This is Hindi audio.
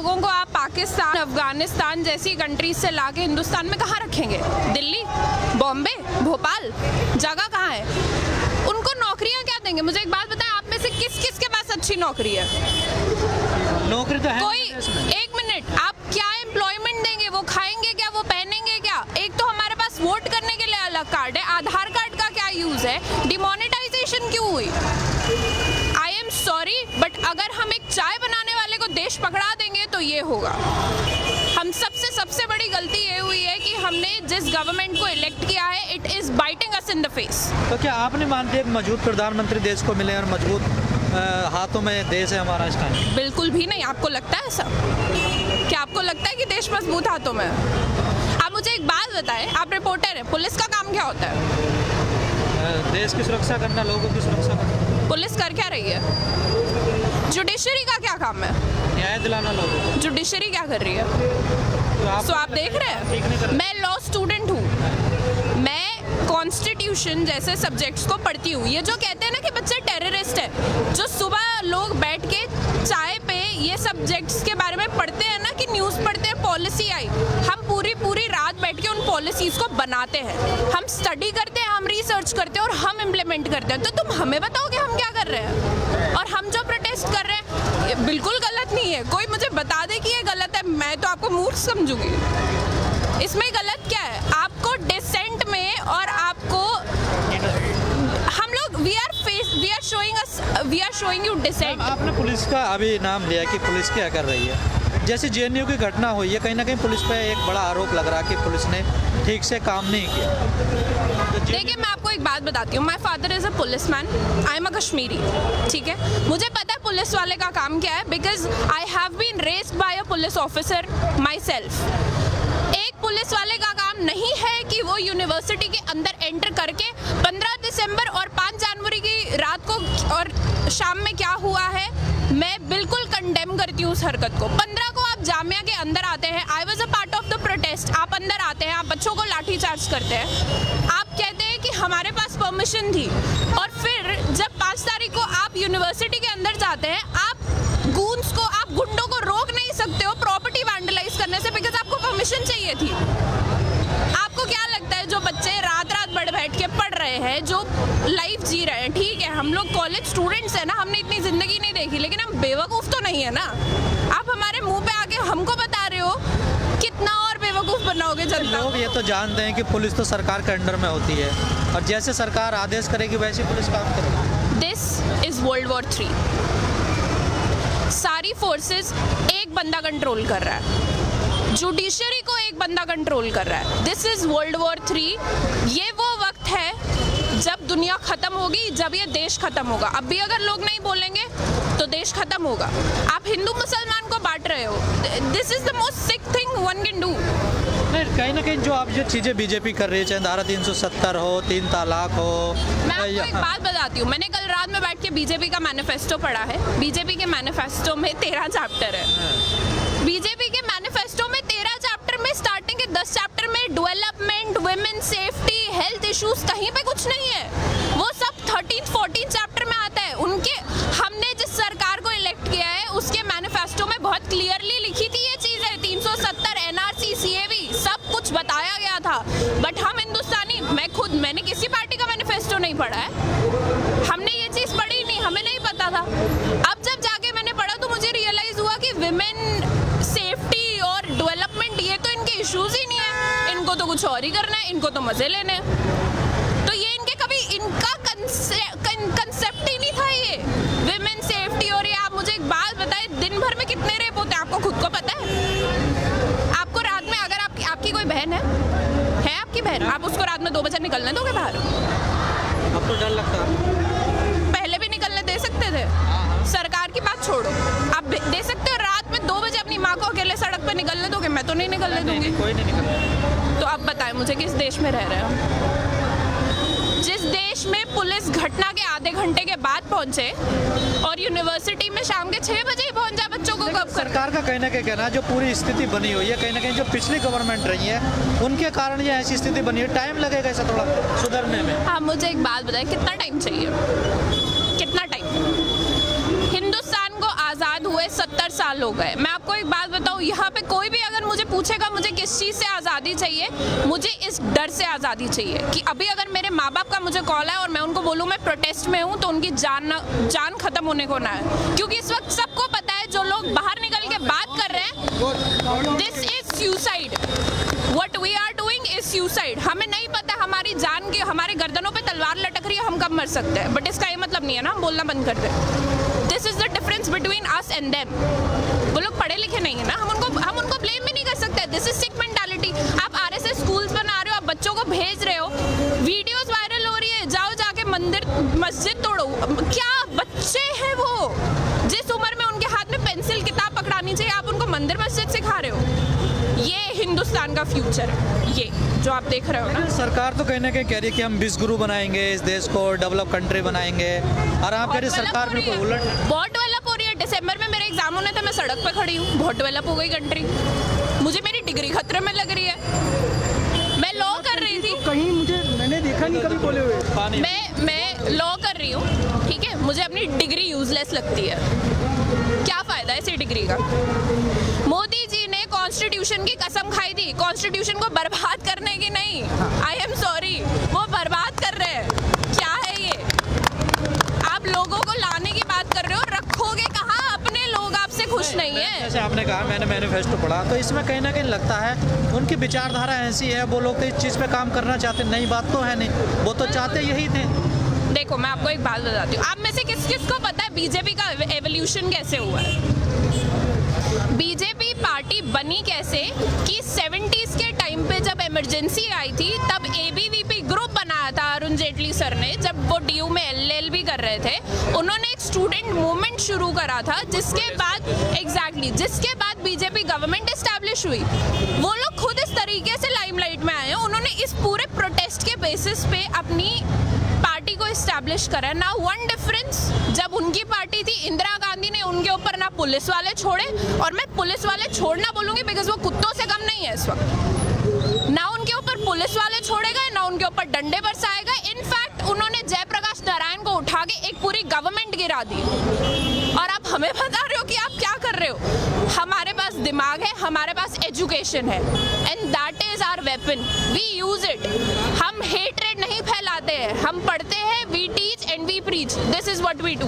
लोगों को आप पाकिस्तान, अफगानिस्तान जैसी कंट्रीज से लाके हिंदुस्तान में कहाँ रखेंगे? दिल्ली, बॉम्बे, भोपाल, जगह कहाँ है? उनको नौकरियाँ क्या देंगे? मुझे एक बात बताएं, आप में से किस किस के पास अच्छी नौकरी है? नौकरी तो है कोई, एक मिनट, आप क्या एम्प्लॉयमेंट देंगे? वो खाएंगे क्या? वो पहनेंगे क्या? एक तो हमारे पास वोट करने के लिए अलग कार्ड है, आधार कार्ड का क्या यूज है? डिमोनेटाइजेशन क्यों हुई? आई एम सॉरी, बट अगर हम एक चाय बनाने वाले को देश पकड़ा देंगे तो ये होगा। हम सबसे बड़ी गलती ये हुई है कि हमने जिस गवर्नमेंट को इलेक्ट किया है, it is biting us in the face. तो क्या आप नहीं मानते एक मजबूत प्रधानमंत्री देश को मिले और मजबूत हाथों में देश है हमारा इस टाइम? बिल्कुल भी नहीं। आपको लगता है ऐसा? क्या आपको लगता है कि देश मजबूत हाथों में है? आप मुझे एक बात बताएं, आप रिपोर्टर हैं, पुलिस का काम क्या होता है? देश की सुरक्षा करना, लोगों की सुरक्षा करना। पुलिस कर क्या रही है? जुडिशरी का क्या काम है? न्याय दिलाना लोगों को। जुडिशरी क्या कर रही है? तो आप देख रहे हैं, मैं लॉ स्टूडेंट हूँ, मैं कॉन्स्टिट्यूशन जैसे सब्जेक्ट्स को पढ़ती हूँ। ये जो कहते हैं ना कि बच्चे टेररिस्ट है, जो सुबह लोग बैठ के चाय पे ये सब्जेक्ट्स के बारे में पढ़ते हैं ना, कि न्यूज़ पढ़ते हैं, पॉलिसी आई, हम पूरी रात बैठ के उन पॉलिसीज़ को बनाते हैं, हम स्टडी करते हैं, हम रिसर्च करते हैं और हम इम्प्लीमेंट करते हैं। तो तुम हमें बताओ कि हम क्या कर रहे हैं? और हम जो प्रोटेस्ट कर रहे हैं ये बिल्कुल गलत नहीं है। कोई मुझे बता दे कि ये गलत है, मैं तो आपको मूर्ख समझूंगी। इसमें गलत क्या है? आपको डिसेंट में और आपको हम लोग we are showing you decent. आपने पुलिस का अभी नाम लिया कि पुलिस क्या कर रही है। जैसे जेएनयू की घटना हुई है, कहीं ना कहीं पुलिस पे एक बड़ा आरोप लग रहा है कि पुलिस ने ठीक से काम नहीं किया। देखिए, मैं आपको एक बात बताती हूँ, my father is a police man, I am a Kashmiri, ठीक है? मुझे पता है पुलिस वाले का काम क्या है, because I have been raised by a police officer myself. एक पुलिस वाले का काम नहीं है कि वो यूनिवर्सिटी के अंदर एंटर करके 15 दिसंबर और 5 जनवरी की रात को और शाम में क्या हुआ है, मैं बिल्कुल कंडेम करती हूँ उस हरकत को। 15 को आप जामिया के अंदर आते हैं, I was a part of the protest, आप अंदर आते हैं, आप बच्चों को लाठी चार्ज करते हैं, आप कहते हैं कि हमारे पास परमिशन थी, और फिर जब 5 तारीख को आप यूनिवर्सिटी के अंदर जाते हैं, आप गूंस को, आप गुंडों को रोक नहीं सकते हो प्रॉपर्टी वैंडलाइज करने से, बिकॉज आपको परमिशन चाहिए थी। आपको क्या लगता है, जो बच्चे रात बैठ के पढ़ रहे हैं, जो लाइफ जी रहे हैं, ठीक है, हम लोग कॉलेज स्टूडेंट्स हैं ना, हमने इतनी जिंदगी नहीं देखी, लेकिन हम बेवकूफ़ तो नहीं है ना। आप हमारे मुंह पे आके हमको बता रहे हो, कितना और बेवकूफ़ बनाओगे जनता? लोग ये तो जानते हैं कि पुलिस तो सरकार के अंडर में होती है, और जैसे सरकार आदेश करेगी वैसे पुलिस काम करेगी। This is world war 3। सारी फोर्सेस एक बंदा कंट्रोल कर रहा है, जुडिशरी को एक बंदा कंट्रोल कर रहा है। This is world war 3। ये वो वक्त है जब दुनिया खत्म होगी, जब ये देश खत्म होगा। अब भी अगर लोग नहीं बोलेंगे तो देश खत्म होगा। आप हिंदू मुसलमान को बांट रहे हो। This is the most sick thing one can do. नहीं, कहीं ना कहीं जो आप जो चीज़ें बीजेपी कर रही है, चाहे धारा 370 हो, 3 तलाक हो। मैं आपको एक बात बताती हूँ, मैंने कल रात में बैठ के बीजेपी का मैनिफेस्टो पढ़ा है। बीजेपी के मैनिफेस्टो में 13 चैप्टर है। बीजेपी के मैनिफेस्टो में 13 चैप्टर में स्टार्टिंग के 10 चैप्टर में development, women safety, health issues, कहीं पे कुछ नहीं है। वो सब 13-14 चैप्टर में आता है। उनके, हमने जिस सरकार को इलेक्ट किया है उसके मैनिफेस्टो में बहुत क्लियरली लिखी थी ये चीज़ें, 370, एनआरसी, सीएवी, सब कुछ बताया गया था। बट हम हिंदुस्तानी, मैंने किसी पार्टी का मैनिफेस्टो नहीं पढ़ा है, हमने ये चीज़ पढ़ी नहीं, हमें नहीं पता था। अब जब जाके मैंने पढ़ा तो मुझे रियलाइज हुआ कि विमेन सेफ्टी और डेवलपमेंट ये तो इनके इश्यूज ही नहीं है, इनको तो कुछ और ही करना है, इनको तो मजे लेने हैं। तो ये इनके कभी इनका कंसेप्ट ही नहीं था ये विमेन सेफ्टी। और ये आप मुझे एक बात बताएं, दिन भर में कितने रेप होते हैं आपको खुद को पता है? आपको रात में, अगर आपकी कोई बहन है आपकी बहन, आप उसको रात में 2 बजे निकलने दोगे बाहर? आपको डर लगता है? पहले भी निकलने दे सकते थे। सरकार की बात छोड़ो, आप दे सकते हो रात में 2 बजे अपनी माँ को अकेले सड़क पे निकलने दोगे? मैं तो नहीं निकलने दूंगी। कोई नहीं निकलता। तो आप बताएं मुझे, किस देश में रह रहे हो? जिस देश में पुलिस घटना के आधे घंटे के बाद पहुंचे और यूनिवर्सिटी में शाम के 6 बजे ही पहुंच जाए बच्चों को कब? सरकार का कहीं ना कहीं कहना है जो पूरी स्थिति बनी हुई है, कहीं ना कहीं जो पिछली गवर्नमेंट रही है उनके कारण ये ऐसी स्थिति बनी है। टाइम लगेगा ऐसा थोड़ा सुधरने में। हाँ, मुझे एक बात बताएं, कितना टाइम चाहिए? कितना टाइम? हिंदुस्तान को आज़ाद हुए 70 साल हो गए। मैं आपको एक बात बताऊं, यहाँ पे कोई भी अगर मुझे पूछेगा मुझे किस चीज़ से आज़ादी चाहिए, मुझे इस डर से आज़ादी चाहिए कि अभी अगर मेरे माँ बाप का मुझे कॉल है और मैं उनको बोलूँ मैं प्रोटेस्ट में हूँ, तो उनकी जान खत्म होने को ना है। क्योंकि इस वक्त सबको पता है जो लोग बाहर निकल के बात कर रहे हैं, this is suicide. What we are doing is suicide। हमें नहीं पता हमारी जान की, हमारे गर्दनों पे तलवार लटक रही है, हम कब मर सकते हैं, बट इसका ये मतलब नहीं है ना हम बोलना बंद कर दें। This is the difference between us and them. वो लोग पढ़े लिखे नहीं है ना, हम उनको ब्लेम भी नहीं कर सकते। This is sick mentality. आप RSS स्कूल्स बना रहे हो, आप बच्चों को भेज रहे हो, वीडियोस वायरल हो रही है, जाओ जाके मस्जिद तोड़ो। क्या बच्चे हैं वो, जिस उम्र में उनके हाथ में पेंसिल किताब पकड़ानी चाहिए, आप उनको मंदिर मस्जिद सिखा रहे हो। ये हिंदुस्तान का फ्यूचर है, ये जो आप देख रहे हो ना। सरकार तो कहीं ना कहीं कह रही है कि हम विश्व बनाएंगे, इस देश को डेवलप कंट्री बनाएंगे, और आप कह रही सरकार बिल्कुल उलट। बहुत डेवलप हो रही है। दिसंबर में मेरे एग्जाम होने थे, मैं सड़क पे खड़ी हूँ, बहुत डेवलप हो गई कंट्री। मुझे मेरी डिग्री खतरे में लग रही है। मैं लॉ कर रही थी, कहीं मैंने देखा नहीं कभी बोले हुए। मैं लॉ कर रही हूँ, ठीक है, मुझे अपनी डिग्री यूजलेस लगती है। क्या फायदा है इसी डिग्री का। मोदी जी ने कॉन्स्टिट्यूशन की कसम खाई थी, कॉन्स्टिट्यूशन को बर्बाद करने की नहीं। आई एम सॉरी, वो बर्बाद कर रहे हैं। क्या है ये, आप लोगों को लाने की बात कर रहे हो, रखोगे कहाँ? अपने लोग आपसे खुश नहीं है। जैसे आपने कहा मैंने मैनिफेस्टो पढ़ा, तो इसमें कहीं ना कहीं लगता है उनकी विचारधारा ऐसी है, वो लोग तो इस चीज़ पे काम करना चाहते। नई बात तो है नहीं, वो तो चाहते यही थे। देखो मैं आपको एक बात बताती हूँ, आप में से किस किस को पता है बीजेपी का एवोल्यूशन कैसे हुआ है? बीजेपी पार्टी बनी कैसे कि 70s के टाइम पे जब इमरजेंसी आई थी, तब ABVP ग्रुप बनाया था अरुण जेटली सर ने, जब वो DU में LLB कर रहे थे। उन्होंने एक स्टूडेंट मूवमेंट शुरू करा था, जिसके बाद बीजेपी गवर्नमेंट एस्टैब्लिश हुई। वो लोग खुद इस तरीके से लाइमलाइट में आए हैं, उन्होंने इस पूरे प्रोटेस्ट के बेसिस पे अपनी पार्टी को एस्टैब्लिश करा। ना वन डिफरेंस, जब उनकी पार्टी थी इंदिरा गांधी ने उनके ऊपर ना पुलिस वाले छोड़े, और मैं पुलिस वाले छोड़ना बोलूंगी बिकॉज वो कुत्तों से कम नहीं है इस वक्त। ना उनके ऊपर पुलिस वाले छोड़े गए, ना उनके ऊपर डंडे बरसाए गए। इनफैक्ट उन्होंने जयप्रकाश नारायण को उठा के एक पूरी गवर्नमेंट गिरा दी। और आप हमें बता रहे हो कि आप क्या कर रहे हो? हमारे पास दिमाग है, हमारे पास एजुकेशन है, and that is our weapon, we use it. हम हेट्रेड नहीं फैलाते हैं, हम पढ़ते हैं, we teach and we preach, this is what we do.